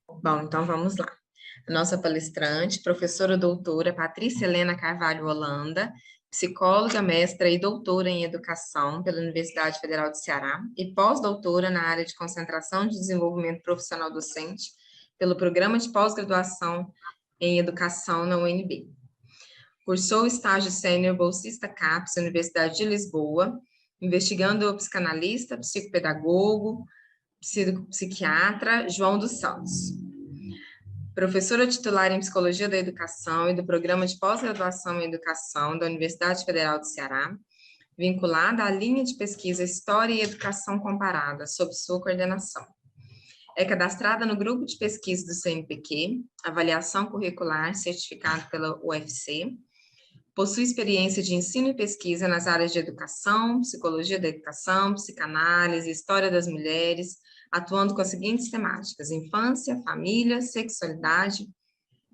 Bom, então vamos lá. A nossa palestrante, professora doutora Patrícia Helena Carvalho Holanda, psicóloga, mestra e doutora em educação pela Universidade Federal do Ceará e pós-doutora na área de concentração de desenvolvimento profissional docente pelo Programa de Pós-Graduação em Educação na UNB. Cursou o estágio sênior bolsista CAPES, Universidade de Lisboa, investigando o psicanalista, psicopedagogo, psiquiatra João dos Santos. Professora titular em Psicologia da Educação e do Programa de Pós-Graduação em Educação da Universidade Federal do Ceará, vinculada à linha de pesquisa História e Educação Comparada, sob sua coordenação. É cadastrada no grupo de pesquisa do CNPq, avaliação curricular certificado pela UFC, possui experiência de ensino e pesquisa nas áreas de educação, psicologia da educação, psicanálise, história das mulheres, atuando com as seguintes temáticas: infância, família, sexualidade,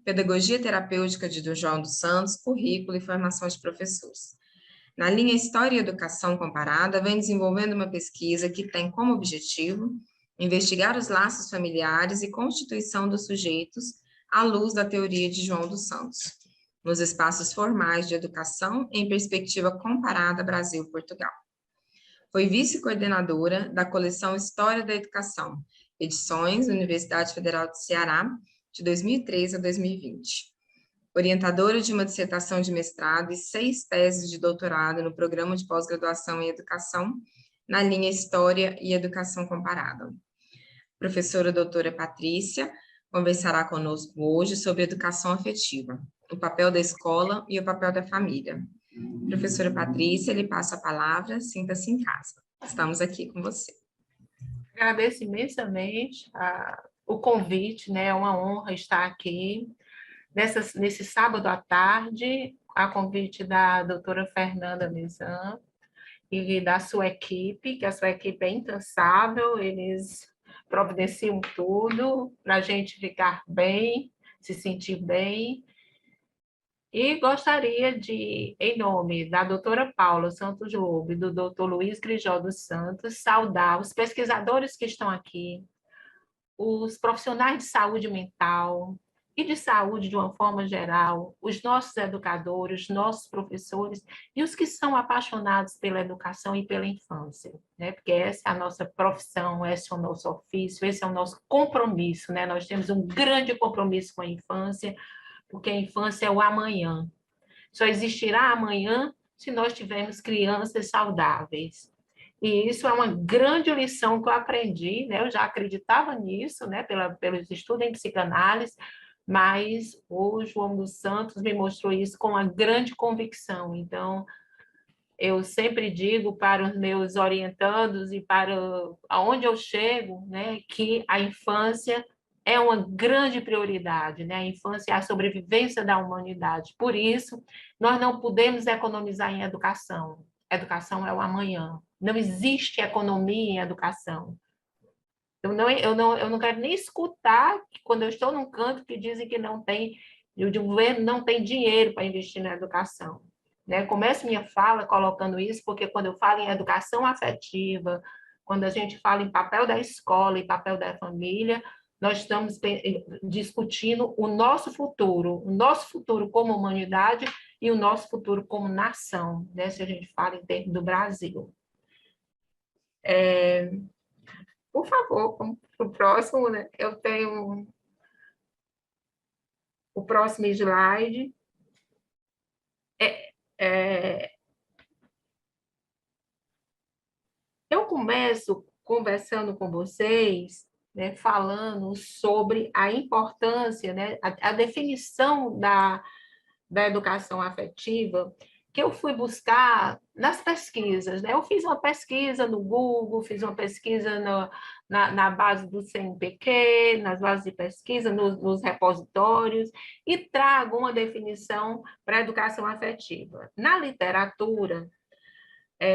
pedagogia terapêutica de João dos Santos, currículo e formação de professores. Na linha História e Educação Comparada, vem desenvolvendo uma pesquisa que tem como objetivo investigar os laços familiares e constituição dos sujeitos à luz da teoria de João dos Santos, nos espaços formais de educação em perspectiva comparada Brasil-Portugal. Foi vice-coordenadora da coleção História da Educação, edições Universidade Federal do Ceará, de 2013 a 2020. Orientadora de uma dissertação de mestrado e 6 teses de doutorado no Programa de Pós-Graduação em Educação, na linha História e Educação Comparada. Professora doutora Patrícia conversará conosco hoje sobre educação afetiva, o papel da escola e o papel da família. Professora Patrícia, lhe passo a palavra, sinta-se em casa. Estamos aqui com você. Agradeço imensamente o convite, né? É uma honra estar aqui nesse sábado à tarde, a convite da doutora Fernanda Mizan e da sua equipe, que a sua equipe é incansável, eles providenciam tudo para a gente ficar bem, se sentir bem. E gostaria de, em nome da doutora Paula Santos Lobo e do doutor Luiz Grijó dos Santos, saudar os pesquisadores que estão aqui, os profissionais de saúde mental e de saúde de uma forma geral, os nossos educadores, os nossos professores e os que são apaixonados pela educação e pela infância, né? Porque essa é a nossa profissão, esse é o nosso ofício, esse é o nosso compromisso, né? Nós temos um grande compromisso com a infância, porque a infância é o amanhã. Só existirá amanhã se nós tivermos crianças saudáveis. E isso é uma grande lição que eu aprendi, né? Eu já acreditava nisso, né? Pelos estudos em psicanálise, mas o João dos Santos me mostrou isso com uma grande convicção. Então, eu sempre digo para os meus orientandos e para aonde eu chego, né, que a infância é uma grande prioridade, né? A infância é a sobrevivência da humanidade. Por isso, nós não podemos economizar em educação. Educação é o amanhã. Não existe economia em educação. Eu não quero nem escutar que quando eu estou num canto que dizem que não tem, o governo não tem dinheiro para investir na educação. Né? Começo minha fala colocando isso, porque quando eu falo em educação afetiva, quando a gente fala em papel da escola e papel da família, nós estamos discutindo o nosso futuro como humanidade e o nosso futuro como nação, né? Se a gente fala em termos do Brasil. Por favor, para o próximo, né? Eu tenho o próximo slide. Eu começo conversando com vocês, né, falando sobre a importância, né, a definição da educação afetiva, que eu fui buscar nas pesquisas, né? Eu fiz uma pesquisa no Google, fiz uma pesquisa na base do CNPq, nas bases de pesquisa, nos repositórios, e trago uma definição para a educação afetiva. Na literatura,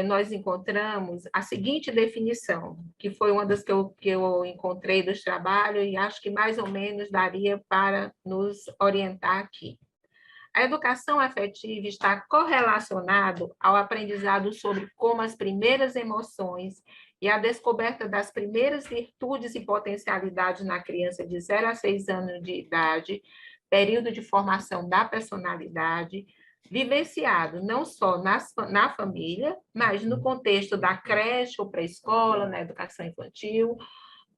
nós encontramos a seguinte definição, que foi uma das que eu encontrei dos trabalhos, e acho que mais ou menos daria para nos orientar aqui. A educação afetiva está correlacionado ao aprendizado sobre como as primeiras emoções e a descoberta das primeiras virtudes e potencialidades na criança de 0 a 6 anos de idade, período de formação da personalidade, vivenciado não só na família, mas no contexto da creche ou pré-escola, na educação infantil,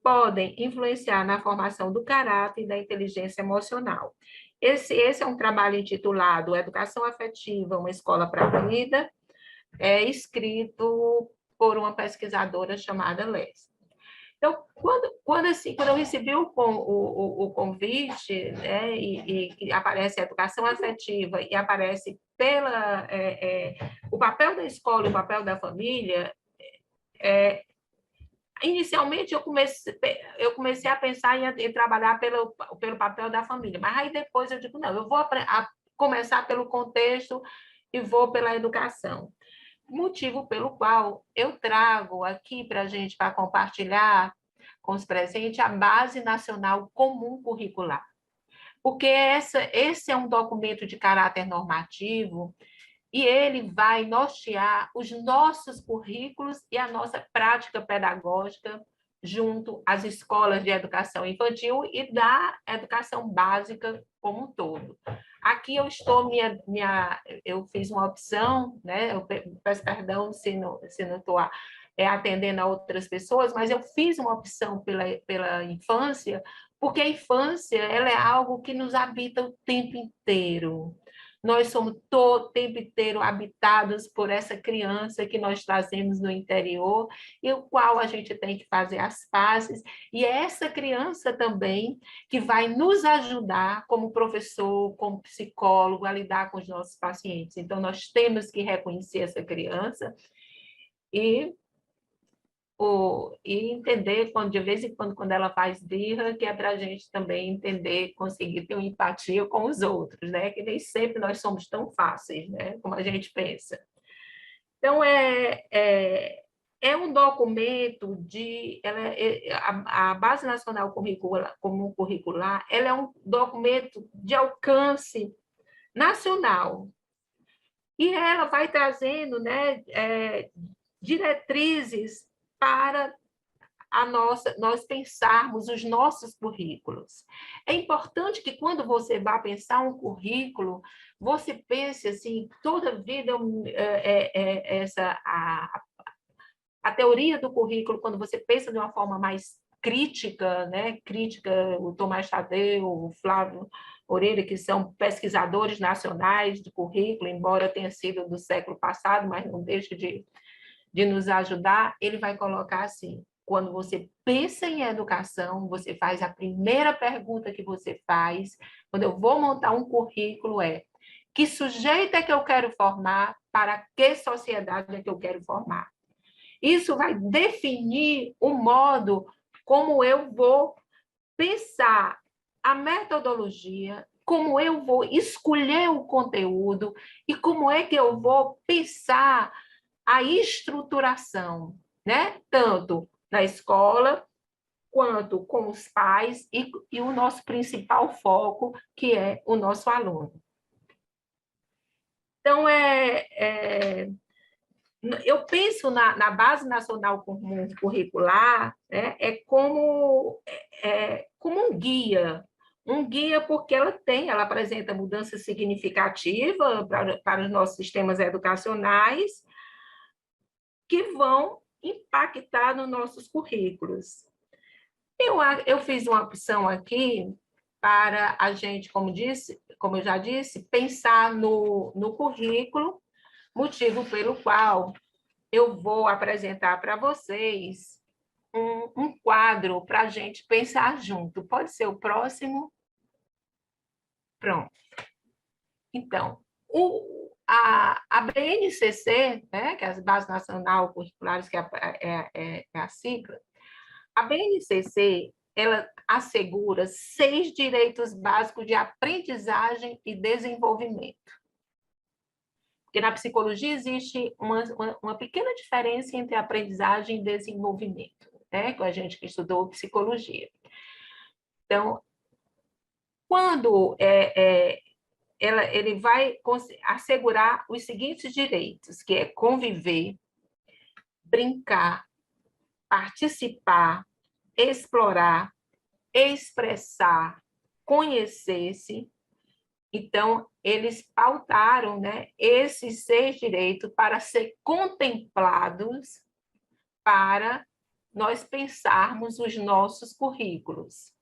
podem influenciar na formação do caráter e da inteligência emocional. Esse é um trabalho intitulado Educação Afetiva, uma escola para a vida, escrito por uma pesquisadora chamada Les. Então, quando eu recebi o convite, né, e aparece a educação afetiva e aparece o papel da escola e o papel da família, inicialmente eu comecei a pensar em trabalhar pelo papel da família, mas aí depois eu digo, não, eu vou começar pelo contexto e vou pela educação. Motivo pelo qual eu trago aqui para a gente, para compartilhar com os presentes, a Base Nacional Comum Curricular. Porque esse é um documento de caráter normativo e ele vai nortear os nossos currículos e a nossa prática pedagógica junto às escolas de educação infantil e da educação básica como um todo. Aqui eu estou, eu fiz uma opção, né? Eu peço perdão se não estou atendendo a outras pessoas, mas eu fiz uma opção pela infância, porque a infância ela é algo que nos habita o tempo inteiro. Nós somos todo o tempo inteiro habitados por essa criança que nós trazemos no interior, e o qual a gente tem que fazer as pazes, e é essa criança também que vai nos ajudar como professor, como psicólogo, a lidar com os nossos pacientes. Então, nós temos que reconhecer essa criança e entender, de vez em quando ela faz birra, que é para a gente também entender, conseguir ter uma empatia com os outros, né? Que nem sempre nós somos tão fáceis, né? Como a gente pensa. Então, é um documento a Base Nacional Comum Curricular, ela é um documento de alcance nacional. E ela vai trazendo, né, diretrizes para nós pensarmos os nossos currículos. É importante que quando você vá pensar um currículo, você pense assim, toda vida a teoria do currículo, quando você pensa de uma forma mais crítica, né? Crítica, o Tomás Tadeu, o Flávio Moreira, que são pesquisadores nacionais de currículo, embora tenha sido do século passado, mas não deixa de nos ajudar, ele vai colocar assim, quando você pensa em educação, você faz a primeira pergunta que você faz, quando eu vou montar um currículo, que sujeito é que eu quero formar, para que sociedade é que eu quero formar? Isso vai definir o modo como eu vou pensar a metodologia, como eu vou escolher o conteúdo e como é que eu vou pensar a estruturação, né? Tanto na escola, quanto com os pais e o nosso principal foco, que é o nosso aluno. Então, eu penso na Base Nacional Comum Curricular, né? Como um guia porque ela apresenta mudança significativa para os nossos sistemas educacionais, que vão impactar nos nossos currículos. Eu fiz uma opção aqui para a gente, como eu já disse, pensar no currículo, motivo pelo qual eu vou apresentar para vocês um quadro para a gente pensar junto. Pode ser o próximo? Pronto. Então, a BNCC, né, que é a Base Nacional Curriculares, que é a sigla, a BNCC, ela assegura 6 direitos básicos de aprendizagem e desenvolvimento. Porque na psicologia existe uma pequena diferença entre aprendizagem e desenvolvimento, né, com a gente que estudou psicologia. Então, quando ele vai assegurar os seguintes direitos, que é conviver, brincar, participar, explorar, expressar, conhecer-se. Então, eles pautaram, né, esses 6 direitos para ser contemplados, para nós pensarmos os nossos currículos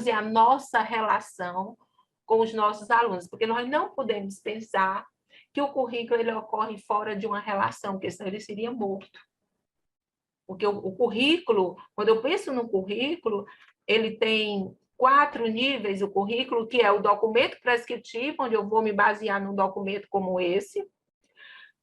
e a nossa relação com os nossos alunos, porque nós não podemos pensar que o currículo ele ocorre fora de uma relação, porque senão ele seria morto. Porque o currículo, quando eu penso no currículo, ele tem 4 níveis, o currículo, que é o documento prescritivo, onde eu vou me basear num documento como esse,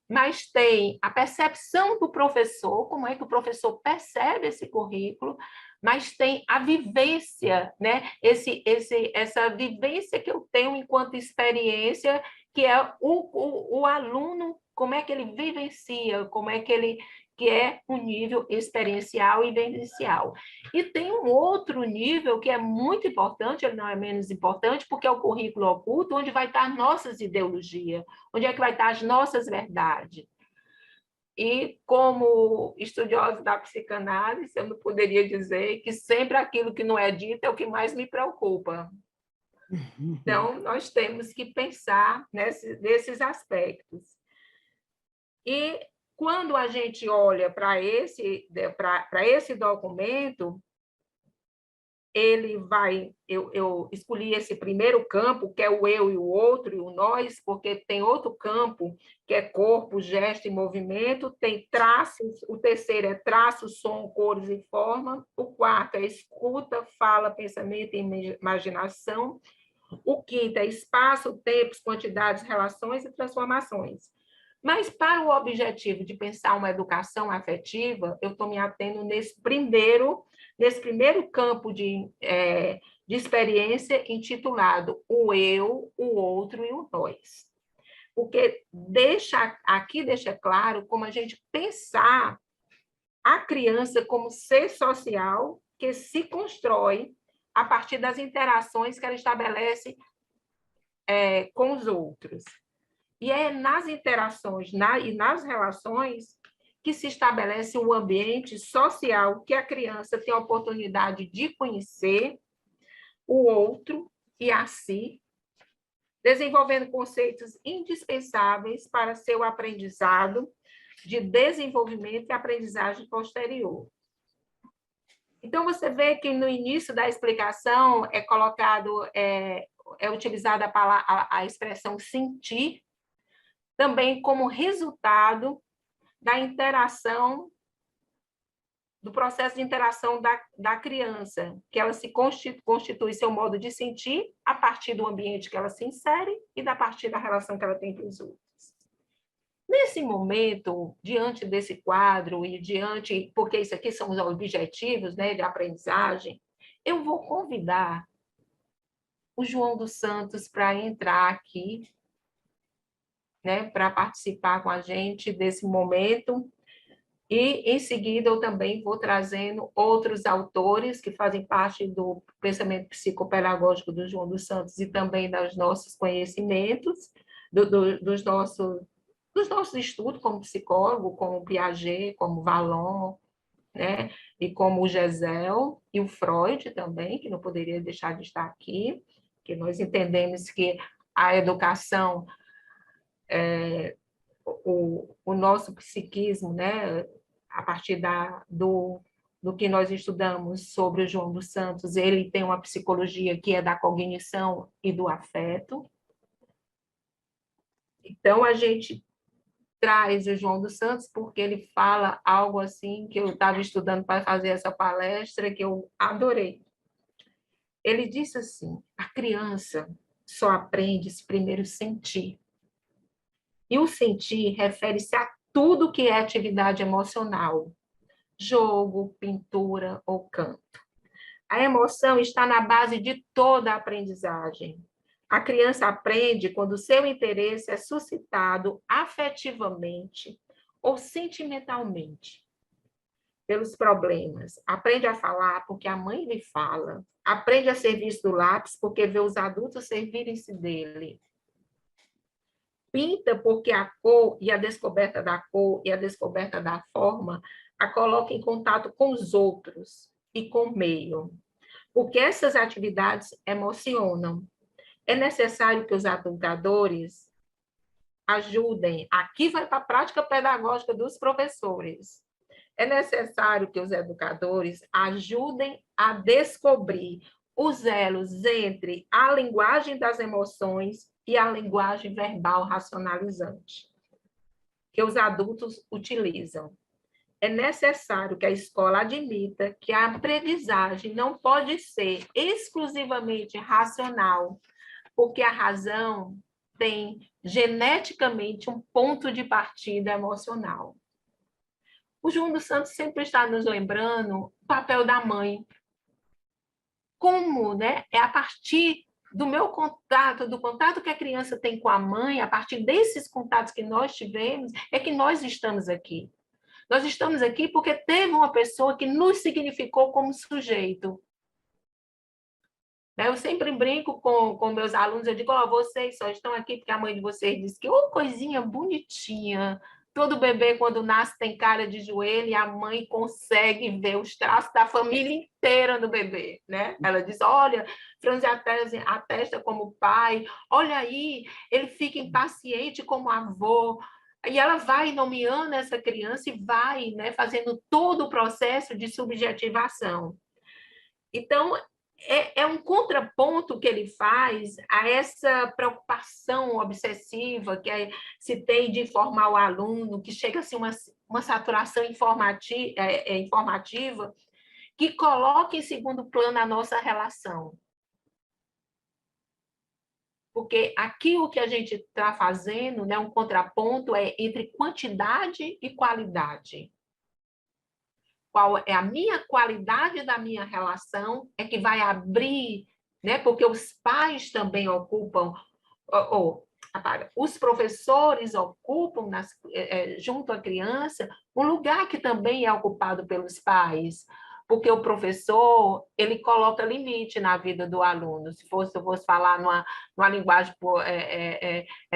mas tem a percepção do professor, como é que o professor percebe esse currículo, mas tem a vivência, né? Essa vivência que eu tenho enquanto experiência, que é o aluno, como é que ele vivencia, como é que é o nível experiencial e vivencial. E tem um outro nível que é muito importante, ele não é menos importante, porque é o currículo oculto, onde vai estar nossas ideologias, onde é que vai estar as nossas verdades. E, como estudiosa da psicanálise, eu não poderia dizer que sempre aquilo que não é dito é o que mais me preocupa. Então, nós temos que pensar nesses aspectos. E, quando a gente olha para esse documento, ele vai... Eu escolhi esse primeiro campo, que é o eu e o outro, e o nós, porque tem outro campo, que é corpo, gesto e movimento, tem traços, o terceiro é traço, som, cores e forma, o quarto é escuta, fala, pensamento e imaginação, o quinto é espaço, tempos, quantidades, relações e transformações. Mas, para o objetivo de pensar uma educação afetiva, eu estou me atendo nesse primeiro campo de experiência intitulado o eu, o outro e o nós. Porque aqui deixa claro como a gente pensar a criança como ser social que se constrói a partir das interações que ela estabelece com os outros. E é nas interações e nas relações que se estabelece um ambiente social que a criança tem a oportunidade de conhecer o outro e a si, desenvolvendo conceitos indispensáveis para seu aprendizado de desenvolvimento e aprendizagem posterior. Então, você vê que no início da explicação é utilizada a expressão sentir, também como resultado da interação, do processo de interação da criança, que ela se constitui seu modo de sentir a partir do ambiente que ela se insere e da partir da relação que ela tem com os outros. Nesse momento, diante desse quadro e porque isso aqui são os objetivos, né, de aprendizagem, eu vou convidar o João dos Santos para entrar aqui, né, para participar com a gente desse momento. E, em seguida, eu também vou trazendo outros autores que fazem parte do pensamento psicopedagógico do João dos Santos e também dos nossos conhecimentos, dos nossos estudos como psicólogo, como Piaget, como Vallon, né, e como o Gesell e o Freud também, que não poderia deixar de estar aqui, que nós entendemos que a educação... o nosso psiquismo, né, a partir do que nós estudamos sobre o João dos Santos, ele tem uma psicologia que é da cognição e do afeto. Então, a gente traz o João dos Santos porque ele fala algo assim que eu estava estudando para fazer essa palestra, que eu adorei. Ele disse assim: a criança só aprende se primeiro sentir. E o sentir refere-se a tudo que é atividade emocional, jogo, pintura ou canto. A emoção está na base de toda a aprendizagem. A criança aprende quando seu interesse é suscitado afetivamente ou sentimentalmente pelos problemas. Aprende a falar porque a mãe lhe fala. Aprende a servir do lápis porque vê os adultos servirem-se dele. Pinta porque a cor e a descoberta da cor e a descoberta da forma a coloca em contato com os outros e com o meio, porque essas atividades emocionam. É necessário que os educadores ajudem, aqui vai para a prática pedagógica dos professores, é necessário que os educadores ajudem a descobrir os elos entre a linguagem das emoções e a linguagem verbal racionalizante, que os adultos utilizam. É necessário que a escola admita que a aprendizagem não pode ser exclusivamente racional, porque a razão tem geneticamente um ponto de partida emocional. O João dos Santos sempre está nos lembrando o papel da mãe. Como, né, é a partir do meu contato, do contato que a criança tem com a mãe, a partir desses contatos que nós tivemos, é que nós estamos aqui. Nós estamos aqui porque teve uma pessoa que nos significou como sujeito. Eu sempre brinco com meus alunos, eu digo, vocês só estão aqui porque a mãe de vocês disse que coisinha bonitinha. Todo bebê, quando nasce, tem cara de joelho e a mãe consegue ver os traços da família inteira no bebê, né? Ela diz, olha, franze a testa como pai, olha aí, ele fica impaciente como avô. E ela vai nomeando essa criança e vai, né, fazendo todo o processo de subjetivação. Então, é um contraponto que ele faz a essa preocupação obsessiva que se tem de formar o aluno, que chega a ser uma saturação informativa, que coloca em segundo plano a nossa relação. Porque aqui o que a gente está fazendo, né, um contraponto é entre quantidade e qualidade. Qual é a minha qualidade da minha relação, é que vai abrir, né? Porque os pais também ocupam, os professores ocupam junto à criança um lugar que também é ocupado pelos pais, porque o professor, ele coloca limite na vida do aluno. Se eu fosse falar numa linguagem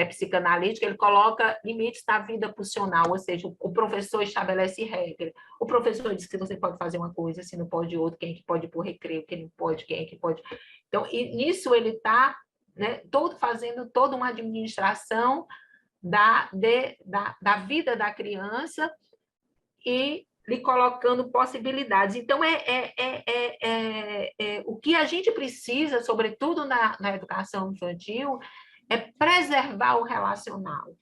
psicanalítica, ele coloca limites na vida pulsional, ou seja, o professor estabelece regras. O professor diz que você pode fazer uma coisa, se não pode outra, quem é que pode ir para o recreio, quem não pode, quem é que pode... Então, nisso ele está, né, fazendo toda uma administração da vida da criança e lhe colocando possibilidades. Então, o que a gente precisa, sobretudo na educação infantil, é preservar o relacional.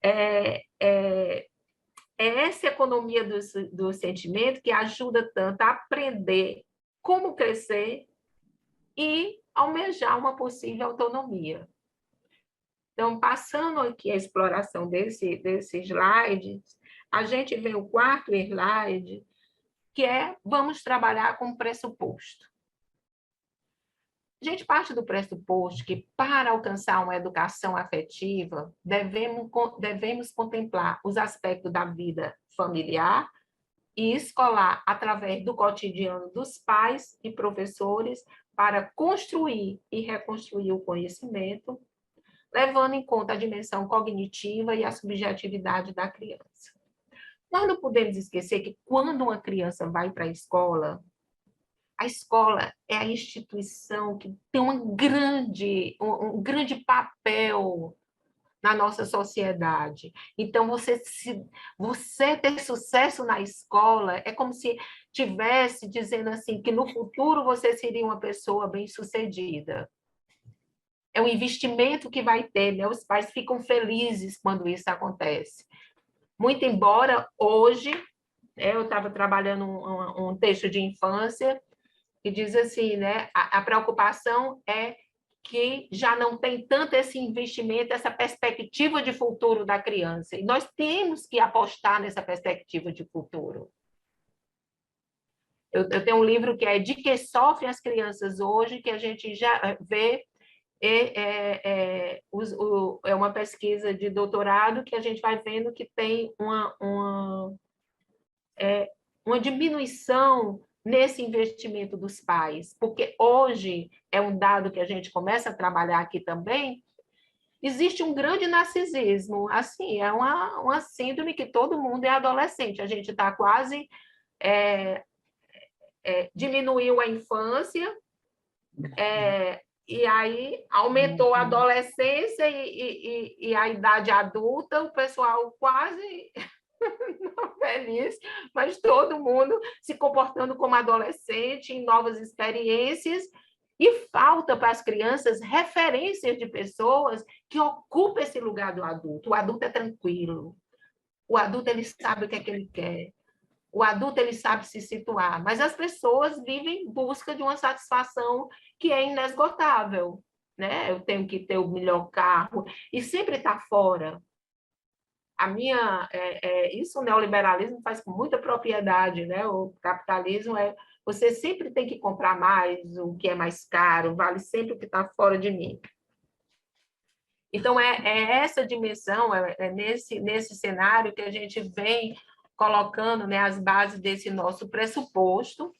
É essa economia do sentimento que ajuda tanto a aprender como crescer e almejar uma possível autonomia. Então, passando aqui a exploração desse slide, a gente vê o quarto slide, que vamos trabalhar com pressuposto. A gente parte do pressuposto que, para alcançar uma educação afetiva, devemos contemplar os aspectos da vida familiar e escolar através do cotidiano dos pais e professores para construir e reconstruir o conhecimento, levando em conta a dimensão cognitiva e a subjetividade da criança. Nós não podemos esquecer que, quando uma criança vai para a escola é a instituição que tem um grande papel na nossa sociedade. Então, você ter sucesso na escola é como se tivesse dizendo assim que no futuro você seria uma pessoa bem-sucedida. É um investimento que vai ter, né? Os pais ficam felizes quando isso acontece. Muito embora hoje, eu estava trabalhando um texto de infância que diz assim, né? A preocupação é que já não tem tanto esse investimento, essa perspectiva de futuro da criança. E nós temos que apostar nessa perspectiva de futuro. Eu tenho um livro que é De que sofrem as crianças hoje, que a gente já vê, é uma pesquisa de doutorado que a gente vai vendo que tem uma diminuição nesse investimento dos pais, porque hoje é um dado que a gente começa a trabalhar aqui também, existe um grande narcisismo, assim, é uma síndrome que todo mundo é adolescente, a gente está quase, diminuiu a infância, e aí aumentou a adolescência e a idade adulta, o pessoal quase feliz, mas todo mundo se comportando como adolescente, em novas experiências, e falta para as crianças referências de pessoas que ocupam esse lugar do adulto. O adulto é tranquilo, o adulto ele sabe o que é que ele quer, o adulto ele sabe se situar, mas as pessoas vivem em busca de uma satisfação que é inesgotável, né? Eu tenho que ter o melhor carro e sempre está fora. Isso o neoliberalismo faz com muita propriedade, né? O capitalismo você sempre tem que comprar mais, o que é mais caro, vale sempre o que está fora de mim. Então, essa dimensão, nesse cenário que a gente vem colocando, né, as bases desse nosso pressuposto,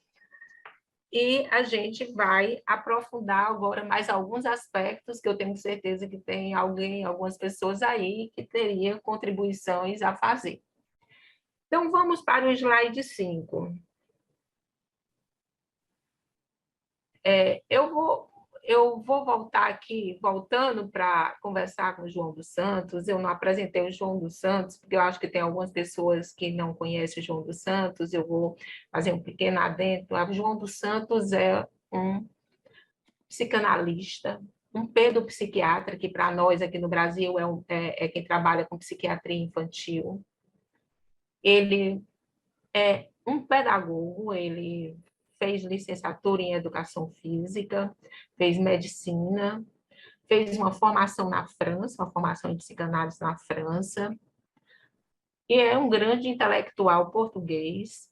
e a gente vai aprofundar agora mais alguns aspectos que eu tenho certeza que tem algumas pessoas aí que teriam contribuições a fazer. Então, vamos para o slide 5. Eu vou voltar aqui, voltando para conversar com o João dos Santos. Eu não apresentei o João dos Santos, porque eu acho que tem algumas pessoas que não conhecem o João dos Santos. Eu vou fazer um pequeno adendo. O João dos Santos é um psicanalista, um pedopsiquiatra, que para nós aqui no Brasil é quem trabalha com psiquiatria infantil. Ele é um pedagogo, ele fez licenciatura em educação física, fez medicina, fez uma formação na França, uma formação em psicanálise na França, e é um grande intelectual português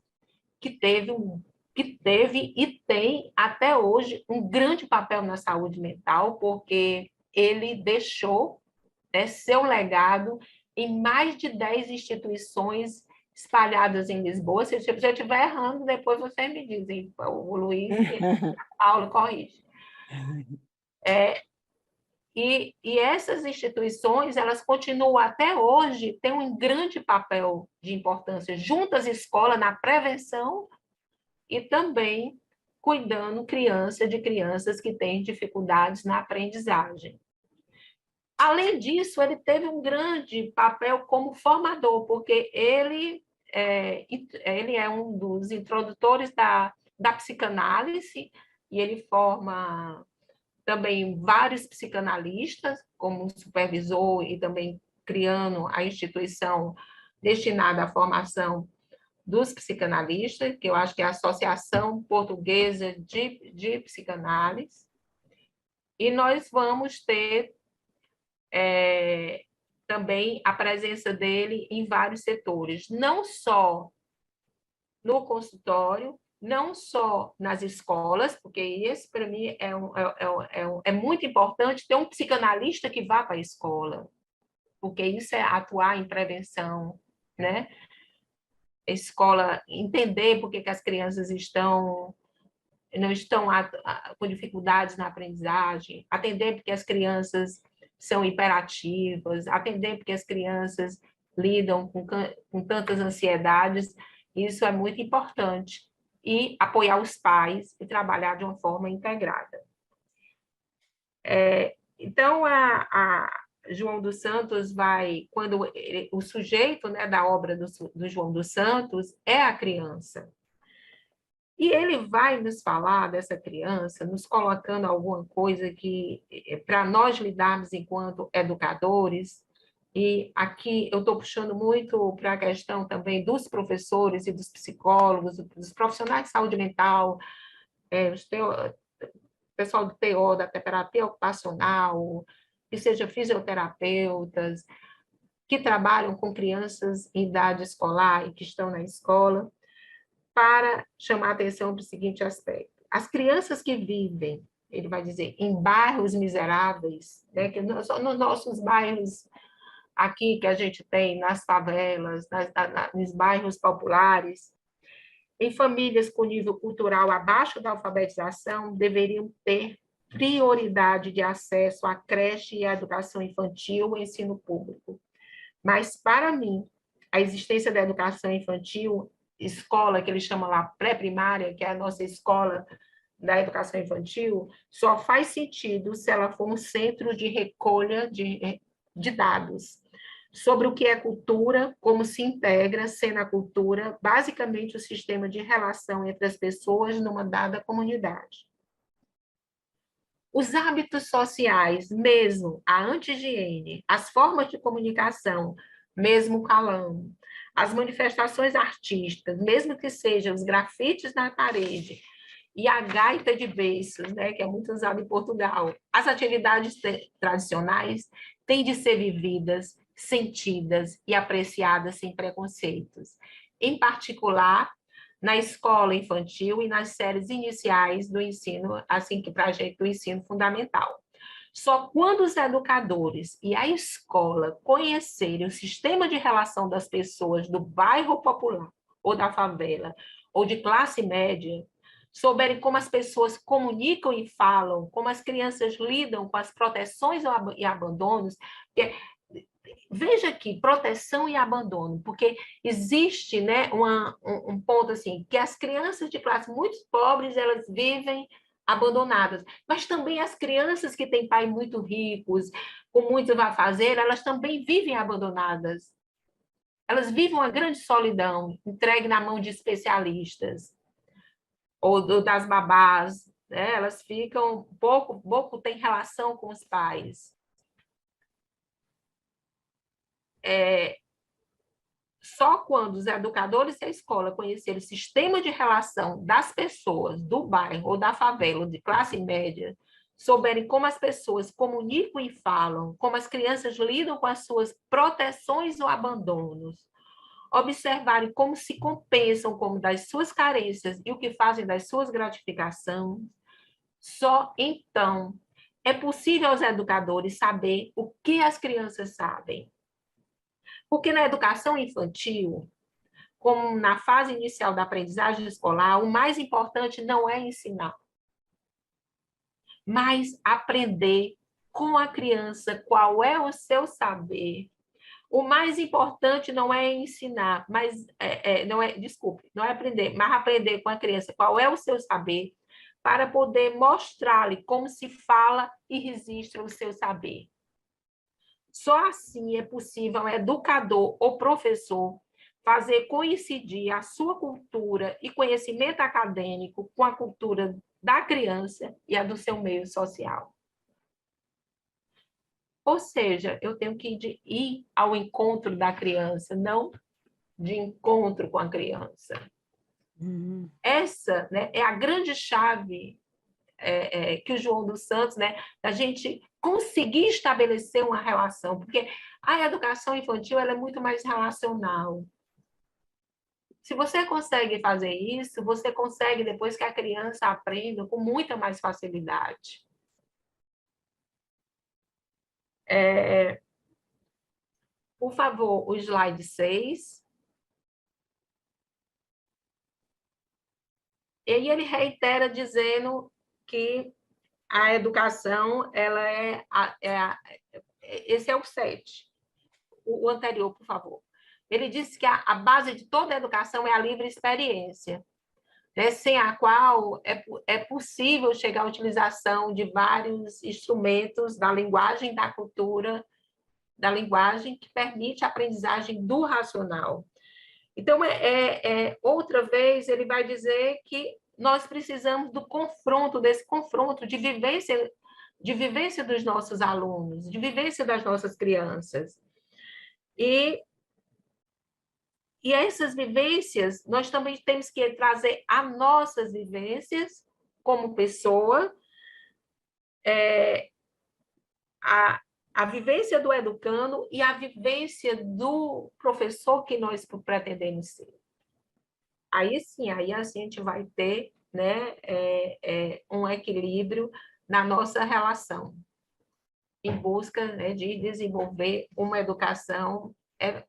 que teve e tem até hoje um grande papel na saúde mental, porque ele deixou, né, seu legado em mais de 10 instituições espalhadas em Lisboa. Se eu estiver errando, depois vocês me dizem, o Luiz e a Paula corrige. E essas instituições, elas continuam até hoje, têm um grande papel de importância junto às escolas na prevenção e também cuidando de crianças que têm dificuldades na aprendizagem. Além disso, ele teve um grande papel como formador, porque ele é um dos introdutores da psicanálise, e ele forma também vários psicanalistas, como supervisor e também criando a instituição destinada à formação dos psicanalistas, que eu acho que é a Associação Portuguesa de Psicanálise, e nós vamos ter também a presença dele em vários setores, não só no consultório, não só nas escolas, porque esse, para mim, é muito importante ter um psicanalista que vá para a escola, porque isso é atuar em prevenção, né? A escola entender por que as crianças não estão com dificuldades na aprendizagem, atender porque as crianças são hiperativas, atender porque as crianças lidam com tantas ansiedades. Isso é muito importante. E apoiar os pais e trabalhar de uma forma integrada. Então, João dos Santos quando o sujeito, né, da obra do João dos Santos é a criança. E ele vai nos falar dessa criança, nos colocando alguma coisa que, para nós lidarmos enquanto educadores, e aqui eu estou puxando muito para a questão também dos professores e dos psicólogos, dos profissionais de saúde mental, o pessoal do TO, da terapia ocupacional, que seja fisioterapeutas, que trabalham com crianças em idade escolar e que estão na escola, para chamar a atenção para o seguinte aspecto. As crianças que vivem, ele vai dizer, em bairros miseráveis, né, que nos nossos bairros aqui que a gente tem, nas favelas, nos bairros populares, em famílias com nível cultural abaixo da alfabetização, deveriam ter prioridade de acesso à creche e à educação infantil e ensino público. Mas, para mim, a existência da educação infantil, escola, que eles chamam lá pré-primária, que é a nossa escola da educação infantil, só faz sentido se ela for um centro de recolha de dados sobre o que é cultura, como se integra, sendo a cultura, basicamente, o sistema de relação entre as pessoas numa dada comunidade. Os hábitos sociais, mesmo a anti-higiene, as formas de comunicação, mesmo o calão, as manifestações artísticas, mesmo que sejam os grafites na parede e a gaita de beiços, né, que é muito usado em Portugal, as atividades tradicionais têm de ser vividas, sentidas e apreciadas sem preconceitos. Em particular, na escola infantil e nas séries iniciais do ensino, assim que para a gente, do ensino fundamental. Só quando os educadores e a escola conhecerem o sistema de relação das pessoas do bairro popular ou da favela ou de classe média, souberem como as pessoas comunicam e falam, como as crianças lidam com as proteções e abandonos, veja aqui, proteção e abandono, porque existe, né, um ponto assim, que as crianças de classe muito pobres, elas vivem abandonadas, mas também as crianças que têm pais muito ricos, com muito a fazer, elas também vivem abandonadas. Elas vivem uma grande solidão, entregue na mão de especialistas, ou das babás, né? Elas ficam, pouco tem relação com os pais. Só quando os educadores e a escola conhecerem o sistema de relação das pessoas do bairro ou da favela, ou de classe média, souberem como as pessoas comunicam e falam, como as crianças lidam com as suas proteções ou abandonos, observarem como se compensam como das suas carências e o que fazem das suas gratificações, só então é possível aos educadores saber o que as crianças sabem. Porque na educação infantil, como na fase inicial da aprendizagem escolar, o mais importante não é ensinar, mas aprender com a criança qual é o seu saber. O mais importante não é ensinar, mas não é, desculpe, não é aprender, mas aprender com a criança qual é o seu saber, para poder mostrar-lhe como se fala e registra o seu saber. Só assim é possível um educador ou professor fazer coincidir a sua cultura e conhecimento acadêmico com a cultura da criança e a do seu meio social. Ou seja, eu tenho que ir ao encontro da criança, não de encontro com a criança. Essa, né, é a grande chave que o João dos Santos, né, da gente conseguir estabelecer uma relação, porque a educação infantil ela é muito mais relacional. Se você consegue fazer isso, você consegue, depois que a criança aprenda, com muita mais facilidade. Por favor, o slide 6. E aí ele reitera dizendo que a educação, ela esse é o 7. O anterior, por favor. Ele disse que a base de toda a educação é a livre experiência, né? Sem a qual é possível chegar à utilização de vários instrumentos da linguagem, da cultura, da linguagem, que permite a aprendizagem do racional. Então, outra vez, ele vai dizer que nós precisamos do confronto, desse confronto de vivência dos nossos alunos, de vivência das nossas crianças. E essas vivências, nós também temos que trazer as nossas vivências como pessoa, a vivência do educando e a vivência do professor que nós pretendemos ser. Aí sim, aí a gente vai ter, né, um equilíbrio na nossa relação, em busca, né, de desenvolver uma educação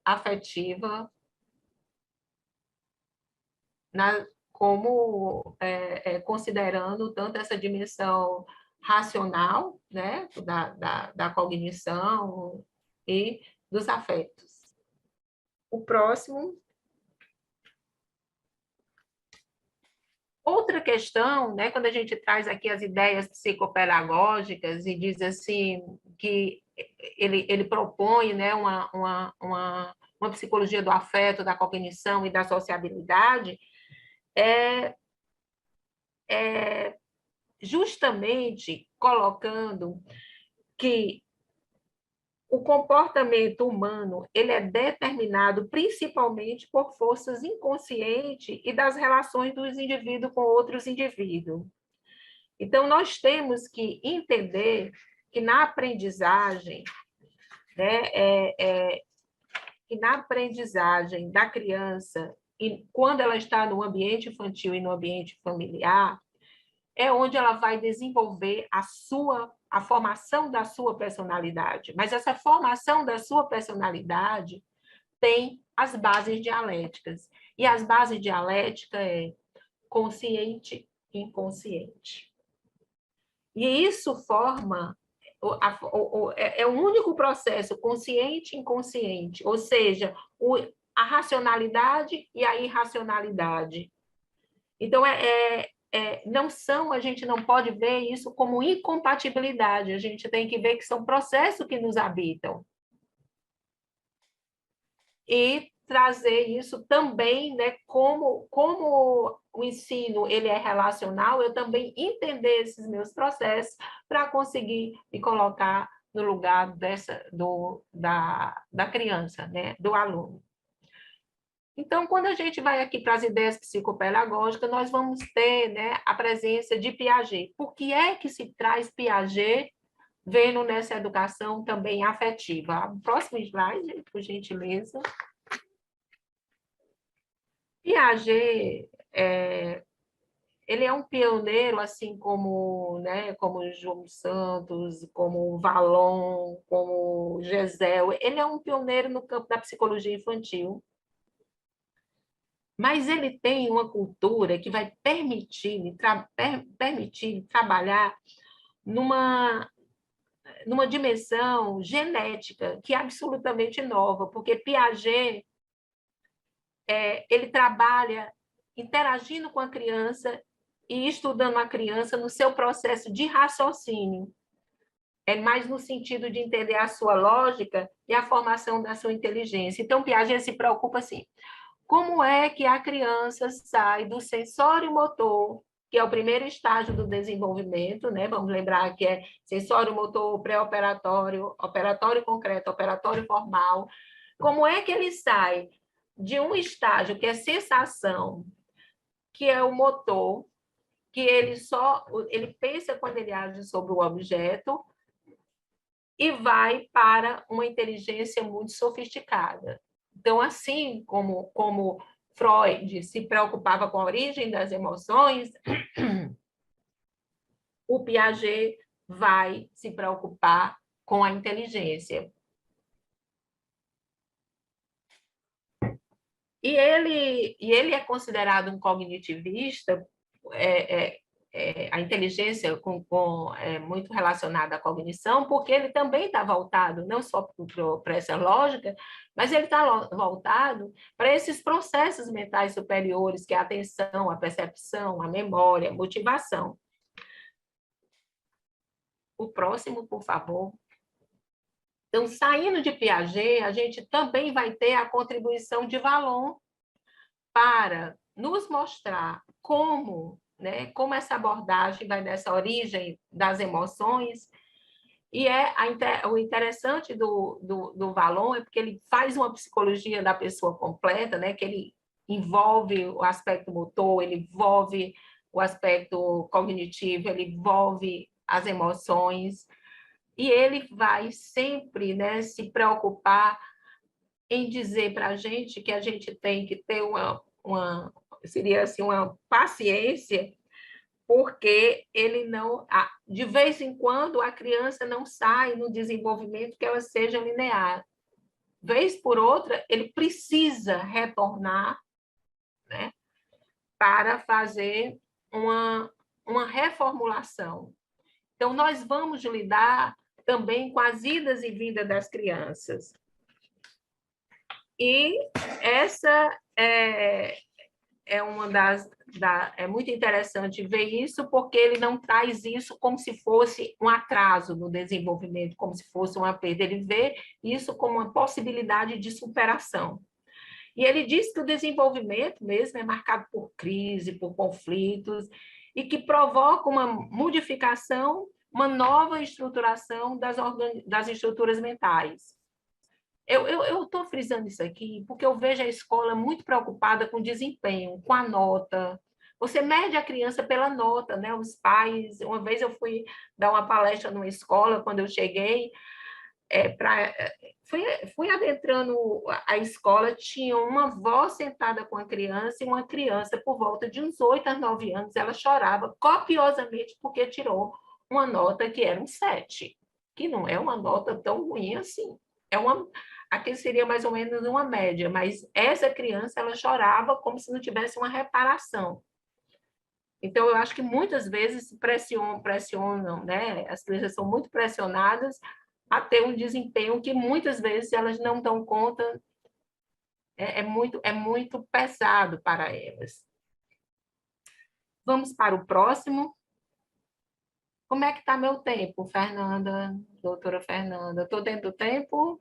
afetiva, como considerando tanto essa dimensão racional, né, da cognição e dos afetos. O próximo. Outra questão, né, quando a gente traz aqui as ideias psicopedagógicas e diz assim que ele propõe, né, uma psicologia do afeto, da cognição e da sociabilidade, é justamente colocando que o comportamento humano ele é determinado principalmente por forças inconscientes e das relações dos indivíduos com outros indivíduos. Então, nós temos que entender que na aprendizagem, né, que na aprendizagem da criança, e quando ela está no ambiente infantil e no ambiente familiar, é onde ela vai desenvolver a formação da sua personalidade. Mas essa formação da sua personalidade tem as bases dialéticas. E as bases dialéticas é consciente e inconsciente. E isso forma é o único processo consciente e inconsciente, ou seja, a racionalidade e a irracionalidade. Então, a gente não pode ver isso como incompatibilidade, a gente tem que ver que são processos que nos habitam. E trazer isso também, né, como o ensino ele é relacional, eu também entender esses meus processos para conseguir me colocar no lugar da criança, né, do aluno. Então, quando a gente vai aqui para as ideias psicopedagógicas, nós vamos ter, né, a presença de Piaget. Por que é que se traz Piaget vendo nessa educação também afetiva? Próximo slide, por gentileza. Piaget, ele é um pioneiro, assim como, né, como João Santos, como Vallon, como Gesell. Ele é um pioneiro no campo da psicologia infantil. Mas ele tem uma cultura que vai permitir trabalhar numa dimensão genética que é absolutamente nova, porque Piaget ele trabalha interagindo com a criança e estudando a criança no seu processo de raciocínio. É mais no sentido de entender a sua lógica e a formação da sua inteligência. Então, Piaget se preocupa assim, como é que a criança sai do sensório motor, que é o primeiro estágio do desenvolvimento, né? Vamos lembrar que é sensório motor, pré-operatório, operatório concreto, operatório formal. Como é que ele sai de um estágio que é sensação, que é o motor, que ele pensa quando ele age sobre o objeto e vai para uma inteligência muito sofisticada. Então, assim como Freud se preocupava com a origem das emoções, o Piaget vai se preocupar com a inteligência. E ele é considerado um cognitivista, a inteligência é muito relacionada à cognição, porque ele também está voltado não só para essa lógica, mas ele está voltado para esses processos mentais superiores, que é a atenção, a percepção, a memória, a motivação. O próximo, por favor. Então, saindo de Piaget, a gente também vai ter a contribuição de Vallon para nos mostrar como, né, como essa abordagem vai dessa origem das emoções. E o interessante do Vallon é porque ele faz uma psicologia da pessoa completa, né, que ele envolve o aspecto motor, ele envolve o aspecto cognitivo, ele envolve as emoções, e ele vai sempre, né, se preocupar em dizer para a gente que a gente tem que ter seria assim, uma paciência, porque ele não, de vez em quando, a criança não sai no desenvolvimento que ela seja linear. Vez por outra, ele precisa retornar, né, para fazer uma reformulação. Então, nós vamos lidar também com as idas e vindas das crianças. E essa é uma é muito interessante ver isso, porque ele não traz isso como se fosse um atraso no desenvolvimento, como se fosse uma perda. Ele vê isso como uma possibilidade de superação. E ele diz que o desenvolvimento mesmo é marcado por crise, por conflitos, e que provoca uma modificação, uma nova estruturação das estruturas mentais. Eu estou frisando isso aqui porque eu vejo a escola muito preocupada com o desempenho, com a nota. Você mede a criança pela nota, né? Os pais... Uma vez eu fui dar uma palestra numa escola, quando eu cheguei, fui adentrando a escola, tinha uma avó sentada com a criança, e uma criança por volta de uns 8 a 9 anos, ela chorava copiosamente porque tirou uma nota que era um 7, que não é uma nota tão ruim assim. Aqui seria mais ou menos uma média, mas essa criança, ela chorava como se não tivesse uma reparação. Então, eu acho que muitas vezes pressionam, né? As crianças são muito pressionadas a ter um desempenho que muitas vezes elas não dão conta, é muito pesado para elas. Vamos para o próximo. Como é que está meu tempo, Fernanda, doutora Fernanda? Estou dentro do tempo?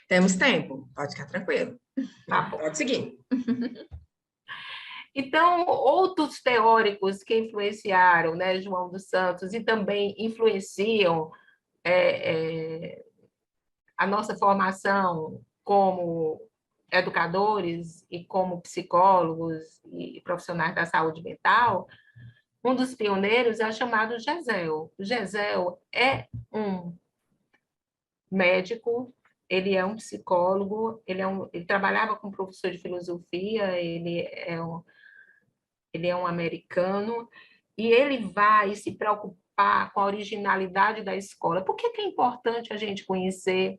Temos tempo, pode ficar tranquilo. Tá bom. Pode seguir. Então, outros teóricos que influenciaram, né, João dos Santos, e também influenciam a nossa formação como educadores e como psicólogos e profissionais da saúde mental, um dos pioneiros é chamado Gesell. O Gesell é um médico, ele é um psicólogo, ele trabalhava como professor de filosofia, ele é um americano, e ele vai se preocupar com a originalidade da escola. Por que é importante a gente conhecer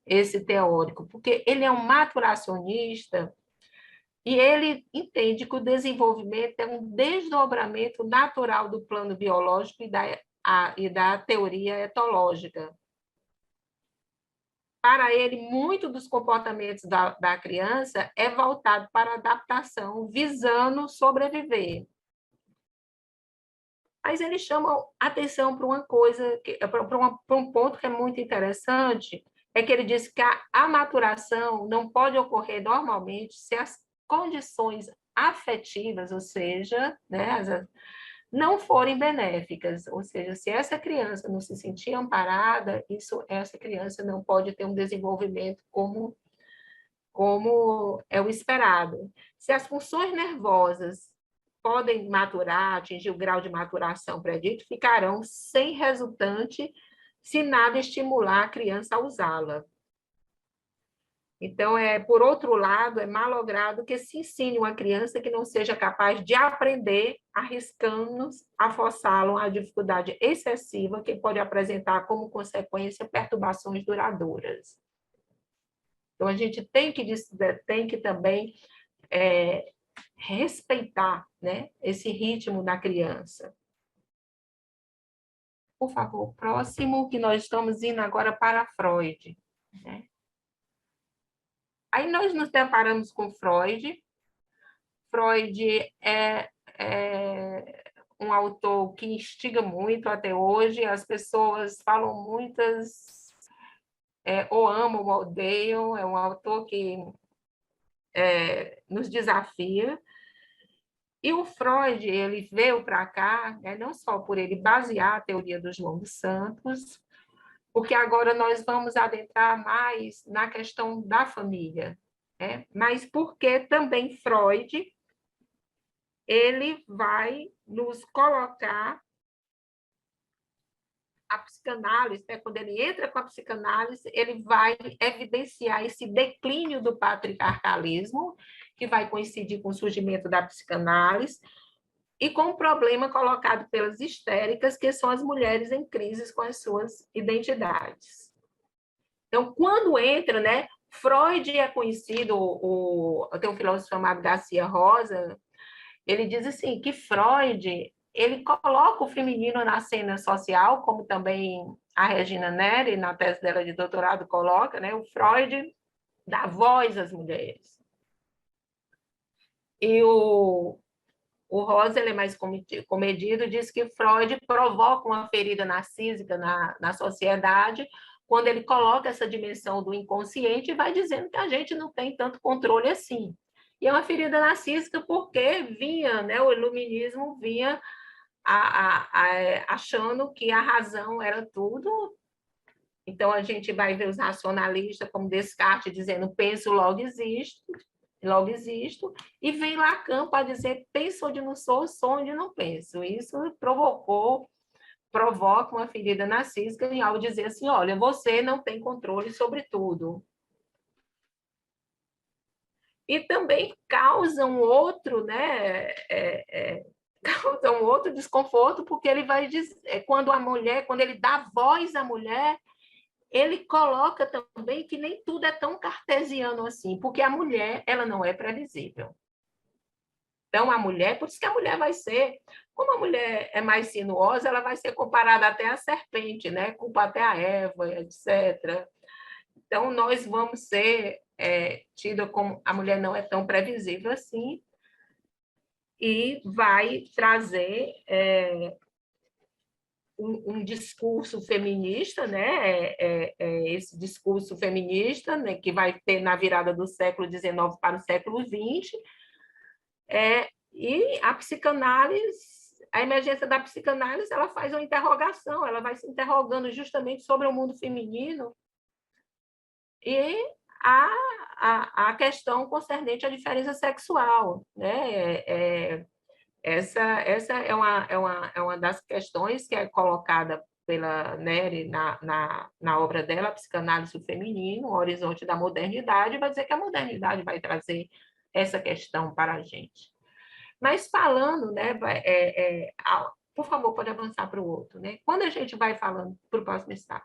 esse teórico? Porque ele é um maturacionista e ele entende que o desenvolvimento é um desdobramento natural do plano biológico e da teoria etológica. Para ele, muito dos comportamentos da criança é voltado para a adaptação, visando sobreviver. Mas ele chama atenção para uma coisa, para um ponto que é muito interessante, é que ele diz que a maturação não pode ocorrer normalmente se as condições afetivas, ou seja, né, não forem benéficas, ou seja, se essa criança não se sentir amparada, essa criança não pode ter um desenvolvimento como é o esperado. Se as funções nervosas podem maturar, atingir o grau de maturação predito, ficarão sem resultante se nada estimular a criança a usá-la. Então, por outro lado, é malogrado que se ensine uma criança que não seja capaz de aprender, arriscando-nos a forçá-lo a dificuldade excessiva que pode apresentar como consequência perturbações duradouras. Então, a gente tem que também respeitar, né, esse ritmo da criança. Por favor, próximo, que nós estamos indo agora para Freud, né? Aí nós nos deparamos com Freud. Freud é um autor que instiga muito até hoje, as pessoas falam muitas, ou amam ou odeiam, é um autor que nos desafia. E o Freud, ele veio para cá, né, não só por ele basear a teoria do João dos Santos, porque agora nós vamos adentrar mais na questão da família, né? Mas porque também Freud, ele vai nos colocar a psicanálise, né? Quando ele entra com a psicanálise, ele vai evidenciar esse declínio do patriarcalismo, que vai coincidir com o surgimento da psicanálise, e com o problema colocado pelas histéricas, que são as mulheres em crises com as suas identidades. Então, quando entra, né, Freud é conhecido, tem um filósofo chamado Garcia Rosa, ele diz assim, que Freud ele coloca o feminino na cena social, como também a Regina Neri, na tese dela de doutorado, coloca, né? O Freud dá voz às mulheres. E o Rosa, ele é mais comedido, diz que Freud provoca uma ferida narcísica na sociedade quando ele coloca essa dimensão do inconsciente e vai dizendo que a gente não tem tanto controle assim. E é uma ferida narcísica porque vinha, né, o iluminismo vinha achando que a razão era tudo. Então, a gente vai ver os racionalistas como Descartes dizendo penso, logo existo, e vem Lacan para dizer penso onde não sou, sou onde não penso. Isso provoca uma ferida narcísica em ao dizer assim, olha, você não tem controle sobre tudo. E também causa um outro, né, causa um outro desconforto, porque ele vai dizer, quando ele dá voz à mulher, ele coloca também que nem tudo é tão cartesiano assim, porque a mulher, ela não é previsível. Então, a mulher, por isso que a mulher vai ser, como a mulher é mais sinuosa, ela vai ser comparada até à serpente, né? Culpa até a Eva, etc. Então, nós vamos ser tidas como a mulher não é tão previsível assim, e vai trazer um discurso feminista, né? Esse discurso feminista, né? Que vai ter na virada do século XIX para o século XX, e a psicanálise, a emergência da psicanálise, ela faz uma interrogação, ela vai se interrogando justamente sobre o mundo feminino e a questão concernente à diferença sexual, né? Essa é uma das questões que é colocada pela Neri na obra dela, a Psicanálise do Feminino, o Horizonte da Modernidade, vai dizer que a modernidade vai trazer essa questão para a gente. Mas falando, né, por favor, pode avançar para o outro, né? Quando a gente vai falando para o próximo estado.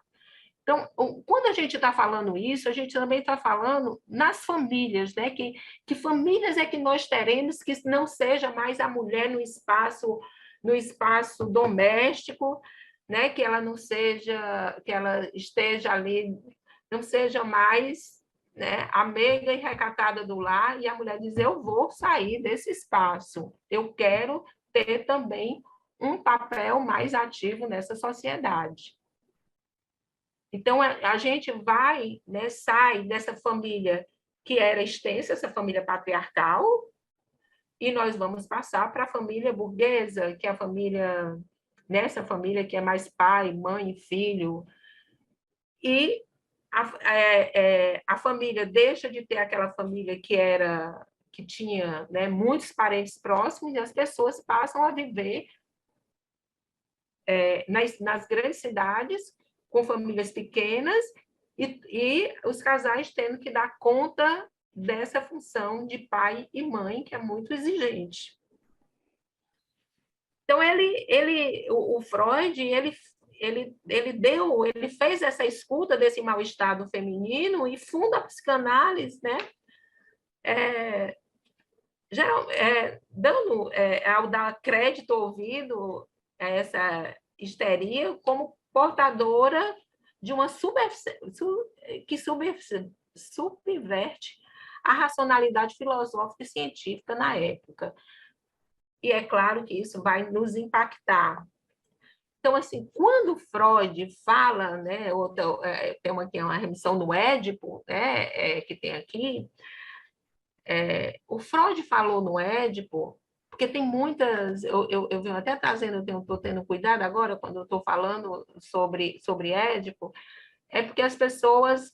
Então, quando a gente está falando isso, a gente também está falando nas famílias, né? Que famílias é que nós teremos que não seja mais a mulher no espaço doméstico, né? Que ela não seja, que ela esteja ali, não seja mais, né, a meiga e recatada do lar, e a mulher diz, eu vou sair desse espaço, eu quero ter também um papel mais ativo nessa sociedade. Então, a gente vai, né, sai dessa família que era extensa, essa família patriarcal, e nós vamos passar para a família burguesa, que é a família, nessa família que é mais pai, mãe, filho, e a família deixa de ter aquela família que tinha, né, muitos parentes próximos, e as pessoas passam a viver nas grandes cidades, com famílias pequenas, e os casais tendo que dar conta dessa função de pai e mãe, que é muito exigente. Então, o Freud, ele fez essa escuta desse mal-estar feminino e funda a psicanálise, né? Ao dar crédito ouvido a essa histeria como portadora de uma que subverte a racionalidade filosófica e científica na época. E é claro que isso vai nos impactar. Então, assim, quando Freud fala, né, tem uma remissão do Édipo, né, que tem aqui, o Freud falou no Édipo, porque tem muitas, eu venho até trazendo, eu estou tendo cuidado agora, quando eu estou falando sobre Édipo, é porque as pessoas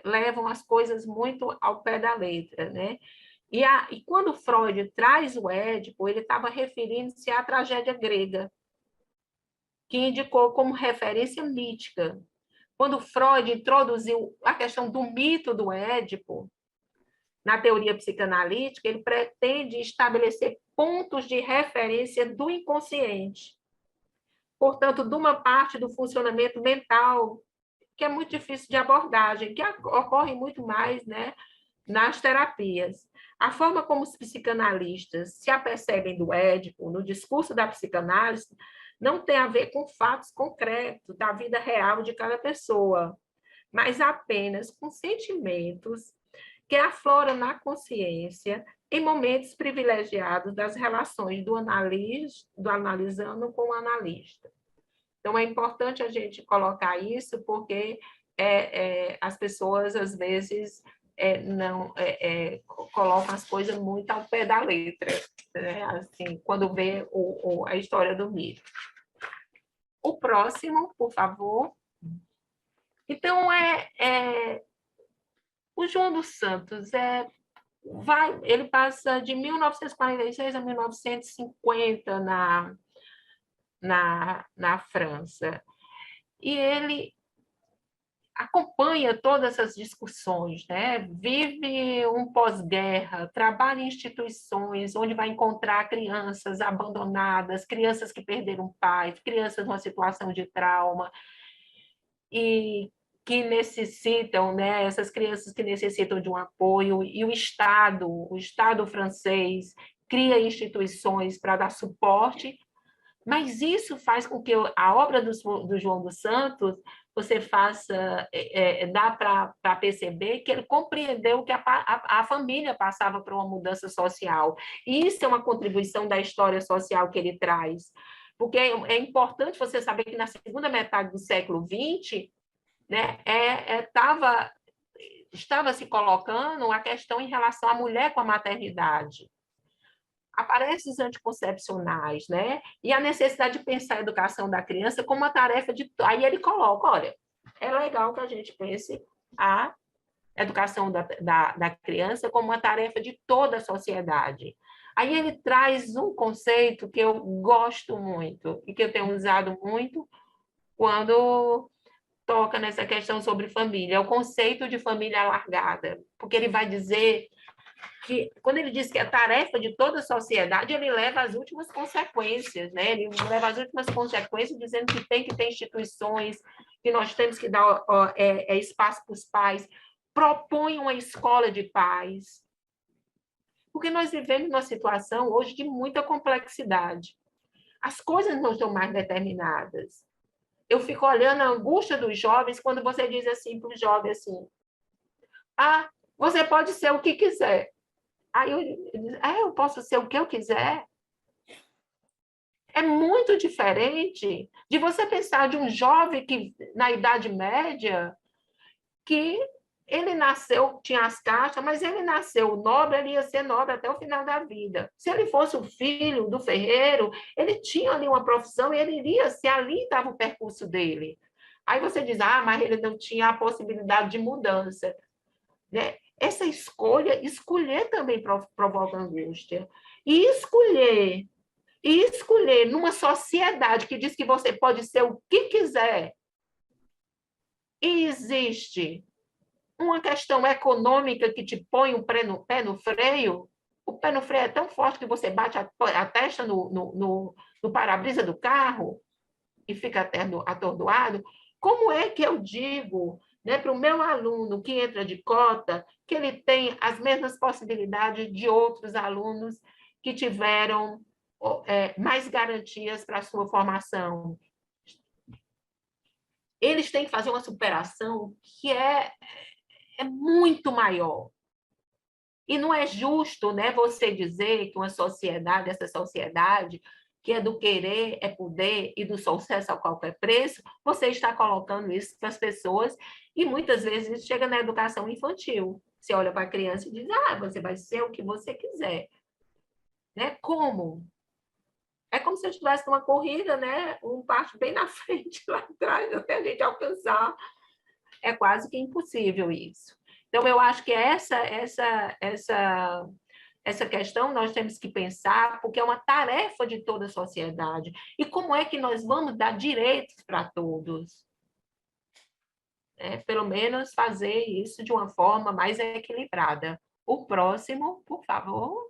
levam as coisas muito ao pé da letra, né? E quando Freud traz o Édipo, ele estava referindo-se à tragédia grega, que indicou como referência mítica. Quando Freud introduziu a questão do mito do Édipo, na teoria psicanalítica, ele pretende estabelecer pontos de referência do inconsciente. Portanto, de uma parte do funcionamento mental, que é muito difícil de abordagem, que ocorre muito mais, né, nas terapias. A forma como os psicanalistas se apercebem do Édipo no discurso da psicanálise não tem a ver com fatos concretos da vida real de cada pessoa, mas apenas com sentimentos que afloram na consciência em momentos privilegiados das relações do analisando com o analista. Então, é importante a gente colocar isso, porque as pessoas, às vezes, não colocam as coisas muito ao pé da letra, né? Assim, quando vê a história do mito. O próximo, por favor. Então, o João dos Santos ele passa de 1946 a 1950 na França. E ele acompanha todas essas discussões, né? Vive um pós-guerra, trabalha em instituições onde vai encontrar crianças abandonadas, crianças que perderam pais, crianças numa situação de trauma, e que necessitam, né? Essas crianças que necessitam de um apoio, e o Estado francês, cria instituições para dar suporte. Mas isso faz com que a obra do João dos Santos, você faça, dá para perceber que ele compreendeu que a família passava por uma mudança social. E isso é uma contribuição da história social que ele traz. Porque é importante você saber que na segunda metade do século XX, né, estava se colocando a questão em relação à mulher com a maternidade. Aparecem os anticoncepcionais, né? E a necessidade de pensar a educação da criança como uma tarefa de... Aí ele coloca, olha, é legal que a gente pense a educação da criança como uma tarefa de toda a sociedade. Aí ele traz um conceito que eu gosto muito e que eu tenho usado muito quando toca nessa questão sobre família, é o conceito de família alargada, porque ele vai dizer que, quando ele diz que é tarefa de toda a sociedade, ele leva às últimas consequências, né? Ele leva às últimas consequências dizendo que tem que ter instituições, que nós temos que dar espaço para os pais, propõe uma escola de pais, porque nós vivemos numa situação hoje de muita complexidade. As coisas não estão mais determinadas. Eu fico olhando a angústia dos jovens quando você diz assim para o jovem assim, você pode ser o que quiser. Aí eu posso ser o que eu quiser? É muito diferente de você pensar de um jovem que, na Idade Média, que ele nasceu, tinha as caixas, mas ele nasceu nobre, ele ia ser nobre até o final da vida. Se ele fosse o filho do ferreiro, ele tinha ali uma profissão e ele iria ser, ali estava o percurso dele. Aí você diz, mas ele não tinha a possibilidade de mudança, né? Essa escolher também provoca angústia. E escolher numa sociedade que diz que você pode ser o que quiser, e existe uma questão econômica que te põe o pé no freio, o pé no freio é tão forte que você bate a testa no para-brisa do carro e fica atordoado. Como é que eu digo, né, para o meu aluno que entra de cota que ele tem as mesmas possibilidades de outros alunos que tiveram mais garantias para a sua formação? Eles têm que fazer uma superação que é muito maior. E não é justo, né, você dizer que essa sociedade, que é do querer, é poder e do sucesso a qualquer preço, você está colocando isso para as pessoas, e muitas vezes isso chega na educação infantil. Você olha para a criança e diz, você vai ser o que você quiser. Né? Como? É como se eu estivesse numa corrida, né? Um parte bem na frente, lá atrás, até a gente alcançar. É quase que impossível isso. Então, eu acho que essa questão nós temos que pensar, porque é uma tarefa de toda a sociedade. E como é que nós vamos dar direitos para todos? Pelo menos fazer isso de uma forma mais equilibrada. O próximo, por favor.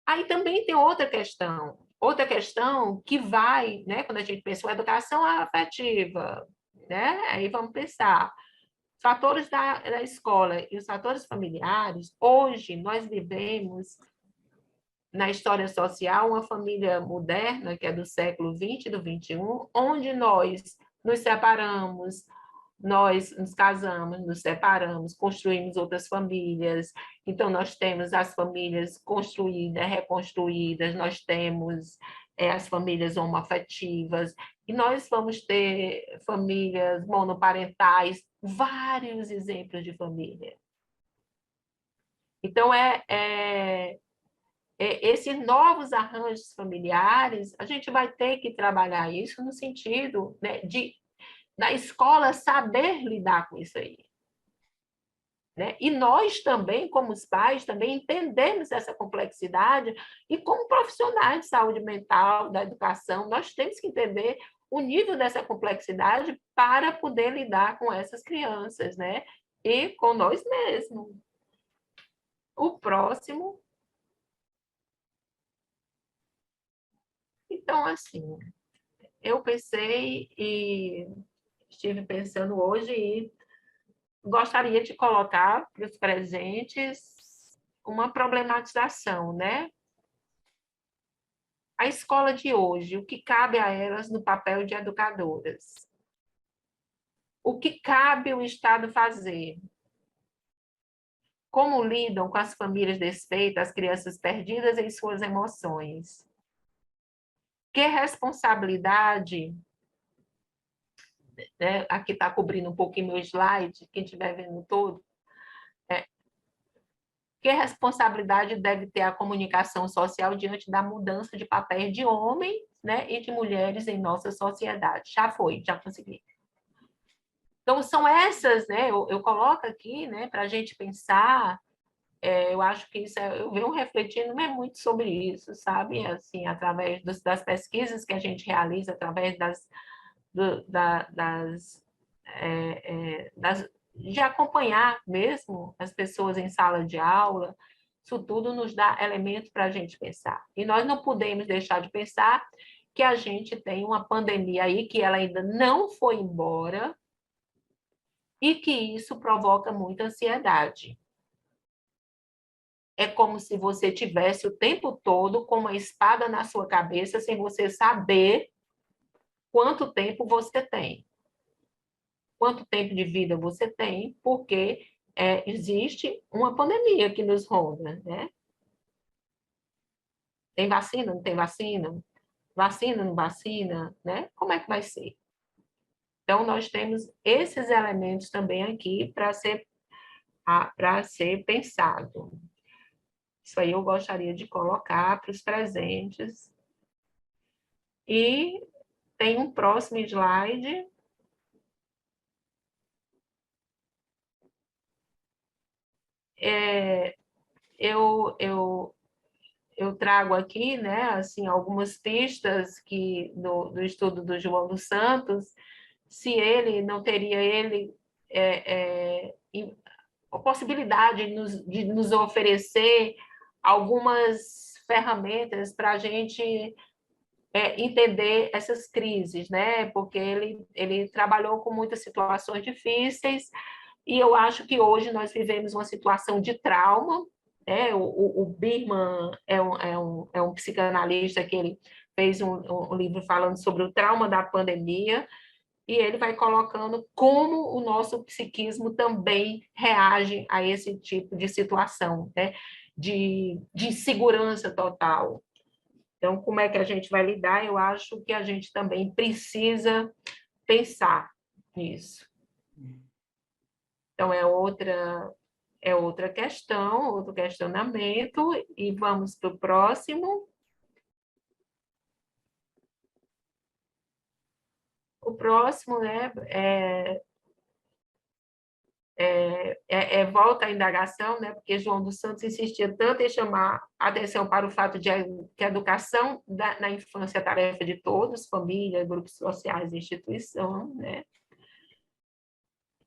Aí também tem outra questão que vai, né, quando a gente pensa em educação afetiva, né? Aí vamos pensar fatores da escola e os fatores familiares, hoje nós vivemos na história social uma família moderna, que é do século XX e do XXI, onde nós nos separamos, nós nos casamos, nos separamos, construímos outras famílias. Então, nós temos as famílias construídas, reconstruídas, nós temos as famílias homoafetivas, e nós vamos ter famílias monoparentais, vários exemplos de família. Então, esses novos arranjos familiares, a gente vai ter que trabalhar isso no sentido, né, da escola saber lidar com isso aí. Né? E nós também, como os pais, também entendemos essa complexidade e como profissionais de saúde mental, da educação, nós temos que entender o nível dessa complexidade para poder lidar com essas crianças, né? E com nós mesmos. O próximo. Então, assim, eu pensei e estive pensando hoje e gostaria de colocar para os presentes uma problematização, né? A escola de hoje, o que cabe a elas no papel de educadoras? O que cabe o Estado fazer? Como lidam com as famílias desfeitas, as crianças perdidas em suas emoções? Que responsabilidade, né? Aqui está cobrindo um pouquinho meu slide, quem estiver vendo todo, que responsabilidade deve ter a comunicação social diante da mudança de papéis de homens, né, e de mulheres em nossa sociedade? Já foi, já consegui. Então, são essas, né, eu coloco aqui, né, para a gente pensar, eu acho que isso, eu venho refletindo muito sobre isso, sabe, assim, através das pesquisas que a gente realiza, através de acompanhar mesmo as pessoas em sala de aula. Isso tudo nos dá elementos para a gente pensar. E nós não podemos deixar de pensar que a gente tem uma pandemia aí, que ela ainda não foi embora, e que isso provoca muita ansiedade. É como se você tivesse o tempo todo com uma espada na sua cabeça, sem você saber quanto tempo você tem. Quanto tempo de vida você tem, porque existe uma pandemia que nos ronda, né? Tem vacina, não tem vacina? Vacina, não vacina, né? Como é que vai ser? Então, nós temos esses elementos também aqui para ser pensado. Isso aí eu gostaria de colocar para os presentes. E tem um próximo slide. Eu trago aqui, né, assim, algumas pistas do estudo do João dos Santos, se ele não teria a possibilidade de nos oferecer algumas ferramentas para a gente entender essas crises, né? Porque ele trabalhou com muitas situações difíceis, e eu acho que hoje nós vivemos uma situação de trauma, né? O Birman é um psicanalista que ele fez um livro falando sobre o trauma da pandemia, e ele vai colocando como o nosso psiquismo também reage a esse tipo de situação, né? De insegurança total. Então, como é que a gente vai lidar? Eu acho que a gente também precisa pensar nisso. Então, é outra questão, outro questionamento, e vamos para o próximo. O próximo, né, volta à indagação, né, porque João dos Santos insistia tanto em chamar a atenção para o fato de que a educação na infância é tarefa de todos, família, grupos sociais e instituição, né?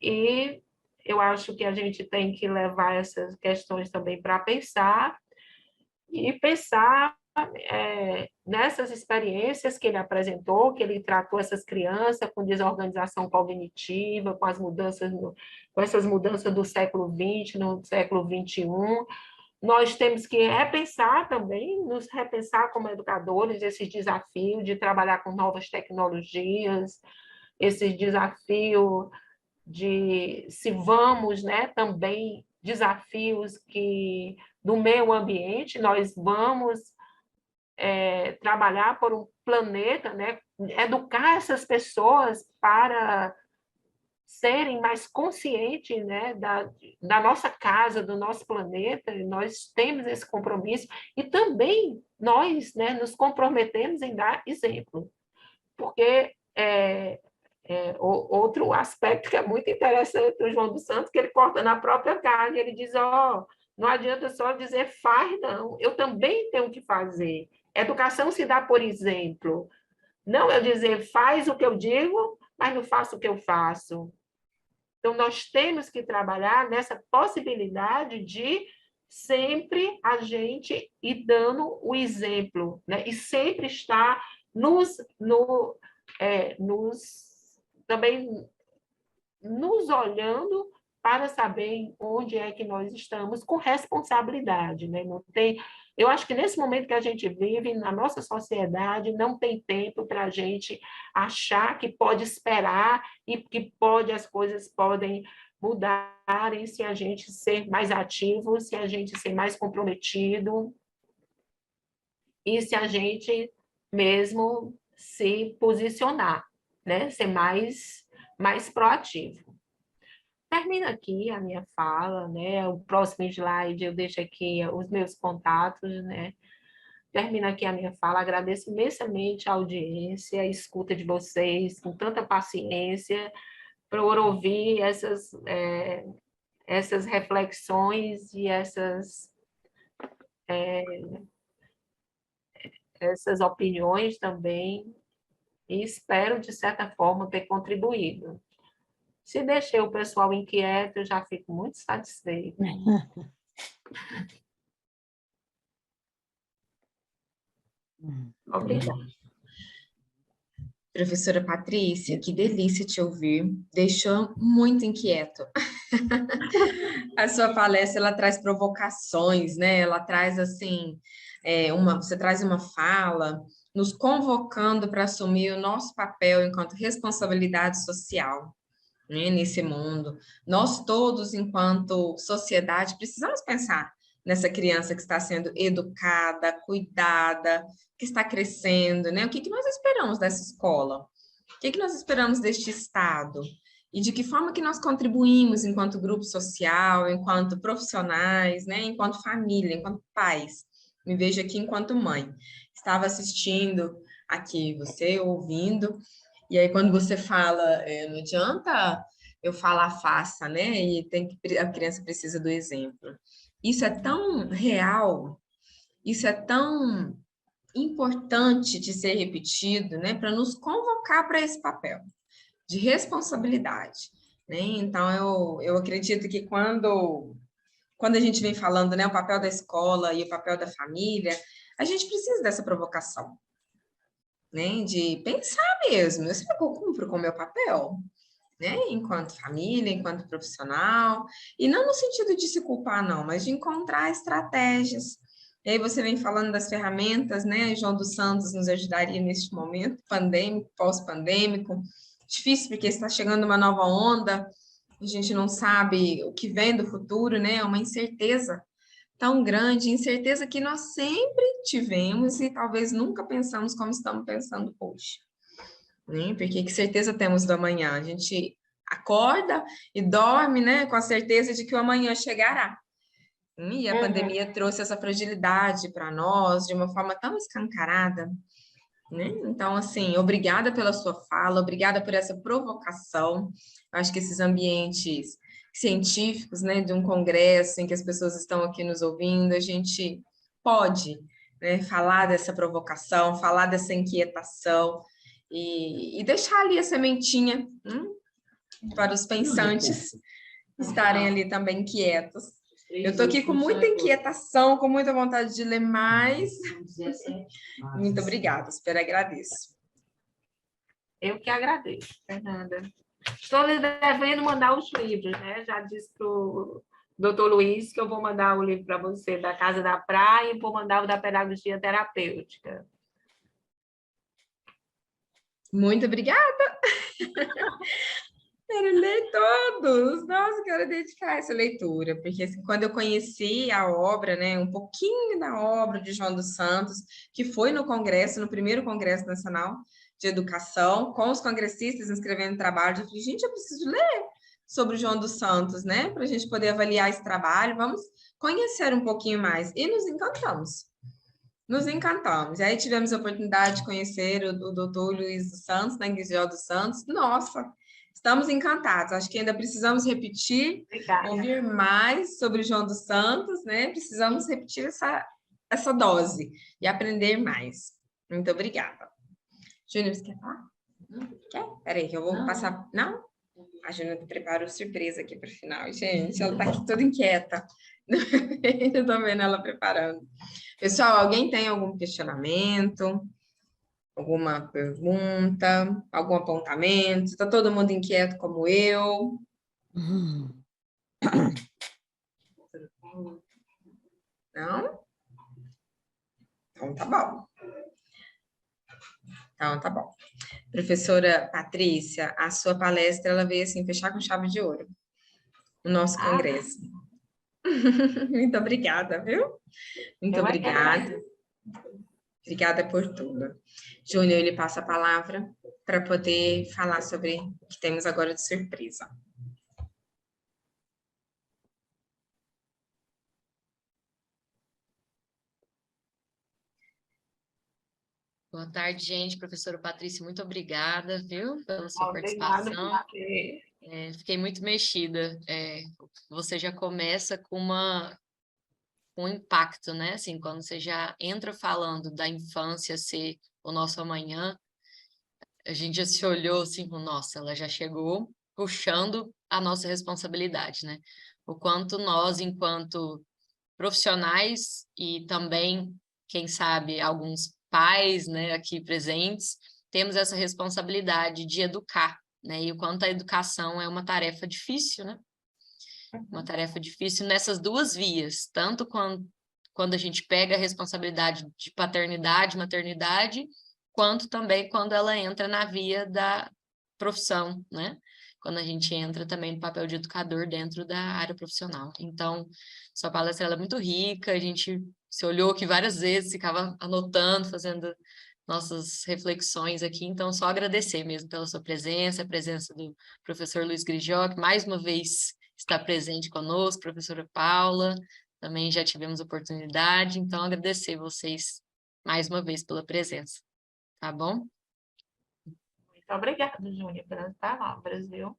E eu acho que a gente tem que levar essas questões também para pensar, e pensar nessas experiências que ele apresentou, que ele tratou essas crianças com desorganização cognitiva, com essas mudanças do século XX, no século XXI, nós temos que repensar também, nos repensar como educadores, esse desafio de trabalhar com novas tecnologias, esse desafio de se vamos, né, também desafios que do meio ambiente, nós vamos trabalhar por um planeta, né, educar essas pessoas para serem mais conscientes, né, da nossa casa, do nosso planeta, e nós temos esse compromisso, e também nós, né, nos comprometemos em dar exemplo, porque outro aspecto que é muito interessante do João dos Santos, que ele corta na própria carne, ele diz, não adianta só dizer faz, não, eu também tenho que fazer. Educação se dá por exemplo, não eu dizer faz o que eu digo, mas não faço o que eu faço. Então, nós temos que trabalhar nessa possibilidade de sempre a gente ir dando o exemplo, né? E sempre estar também nos olhando para saber onde é que nós estamos com responsabilidade, né? Não tem, eu acho que nesse momento que a gente vive, na nossa sociedade, não tem tempo para a gente achar que pode esperar e que as coisas podem mudarem se a gente ser mais ativo, se a gente ser mais comprometido e se a gente mesmo se posicionar, né? Ser mais proativo. Termina aqui a minha fala, né? O próximo slide eu deixo aqui os meus contatos, né? Termina aqui a minha fala, agradeço imensamente a audiência, a escuta de vocês, com tanta paciência, por ouvir essas reflexões e essas opiniões também, e espero, de certa forma, ter contribuído. Se deixei o pessoal inquieto, eu já fico muito satisfeita. Obrigada. Professora Patrícia, que delícia te ouvir. Deixou muito inquieto. A sua palestra, ela traz provocações, né? Ela traz, assim, você traz uma fala nos convocando para assumir o nosso papel enquanto responsabilidade social, né, nesse mundo. Nós todos, enquanto sociedade, precisamos pensar nessa criança que está sendo educada, cuidada, que está crescendo, né? O que nós esperamos dessa escola? O que nós esperamos deste Estado? E de que forma que nós contribuímos enquanto grupo social, enquanto profissionais, né? Enquanto família, enquanto pais. Me vejo aqui enquanto mãe. Estava assistindo aqui, você ouvindo, e aí, quando você fala, não adianta eu falar, faça, né? E a criança precisa do exemplo. Isso é tão real, isso é tão importante de ser repetido, né? Para nos convocar para esse papel de responsabilidade, né? Então, eu acredito que quando a gente vem falando, né, o papel da escola e o papel da família, a gente precisa dessa provocação, né, de pensar mesmo, será que eu cumpro com o meu papel, né, enquanto família, enquanto profissional, e não no sentido de se culpar, não, mas de encontrar estratégias. E aí você vem falando das ferramentas, né, João dos Santos nos ajudaria neste momento, pandêmico, pós-pandêmico, difícil porque está chegando uma nova onda, a gente não sabe o que vem do futuro, né, é uma incerteza tão grande, incerteza que nós sempre tivemos e talvez nunca pensamos como estamos pensando hoje, né? Porque que certeza temos do amanhã? A gente acorda e dorme, né, com a certeza de que o amanhã chegará. E a pandemia trouxe essa fragilidade para nós de uma forma tão escancarada, né? Então, assim, obrigada pela sua fala, obrigada por essa provocação. Eu acho que esses ambientes científicos, né, de um congresso em que as pessoas estão aqui nos ouvindo, a gente pode, né, falar dessa provocação, falar dessa inquietação e deixar ali a sementinha, para os pensantes estarem ali também quietos. Eu estou aqui com muita inquietação, com muita vontade de ler mais. Muito obrigada, super agradeço. Eu que agradeço, Fernanda. Estou lhe devendo mandar os livros, né? Já disse para o doutor Luiz que eu vou mandar o livro para você da Casa da Praia e vou mandar o da Pedagogia Terapêutica. Muito obrigada. Quero ler todos. Nossa, quero dedicar essa leitura, porque assim, quando eu conheci a obra, né, um pouquinho da obra de João dos Santos, que foi no Congresso, no primeiro Congresso Nacional de Educação, com os congressistas inscrevendo trabalho, eu falei, gente, eu preciso ler sobre o João dos Santos, né, para a gente poder avaliar esse trabalho, vamos conhecer um pouquinho mais. E nos encantamos. Nos encantamos. E aí tivemos a oportunidade de conhecer o doutor Luiz dos Santos, na Guizel dos Santos. Nossa, estamos encantados. Acho que ainda precisamos repetir, Obrigada. ouvir mais sobre o João dos Santos, né? Precisamos repetir essa dose e aprender mais. Muito obrigada. Júnior, você quer falar? Quer? Peraí, que eu vou passar... Não? A Júnior preparou surpresa aqui para o final. Gente, ela está aqui toda inquieta. Eu estou vendo ela preparando. Pessoal, alguém tem algum questionamento? Alguma pergunta? Algum apontamento? Está todo mundo inquieto como eu? Não? Então tá bom. Então tá bom. Professora Patrícia, a sua palestra ela veio assim fechar com chave de ouro o nosso congresso. Muito obrigada, viu? Muito obrigada. Obrigada por tudo. Júnior, ele passa a palavra para poder falar sobre o que temos agora de surpresa. Boa tarde, gente. Professora Patrícia, muito obrigada, viu, pela sua Obrigada participação. por Fiquei muito mexida. Você já começa com um impacto, né? Assim, quando você já entra falando da infância ser o nosso amanhã, a gente já se olhou assim, nossa, ela já chegou puxando a nossa responsabilidade, né? O quanto nós, enquanto profissionais e também, quem sabe, alguns pais, né, aqui presentes, temos essa responsabilidade de educar, né? E o quanto a educação é uma tarefa difícil, né? Uma tarefa difícil nessas duas vias, tanto quando a gente pega a responsabilidade de paternidade, maternidade, quanto também quando ela entra na via da profissão, né? Quando a gente entra também no papel de educador dentro da área profissional. Então, sua palestra ela é muito rica, a gente se olhou aqui várias vezes, ficava anotando, fazendo nossas reflexões aqui, então só agradecer mesmo pela sua presença, a presença do professor Luiz Grigio, que mais uma vez está presente conosco, professora Paula, também já tivemos oportunidade, então agradecer vocês mais uma vez pela presença, tá bom? Muito obrigada, Júnior, pelas palavras, viu?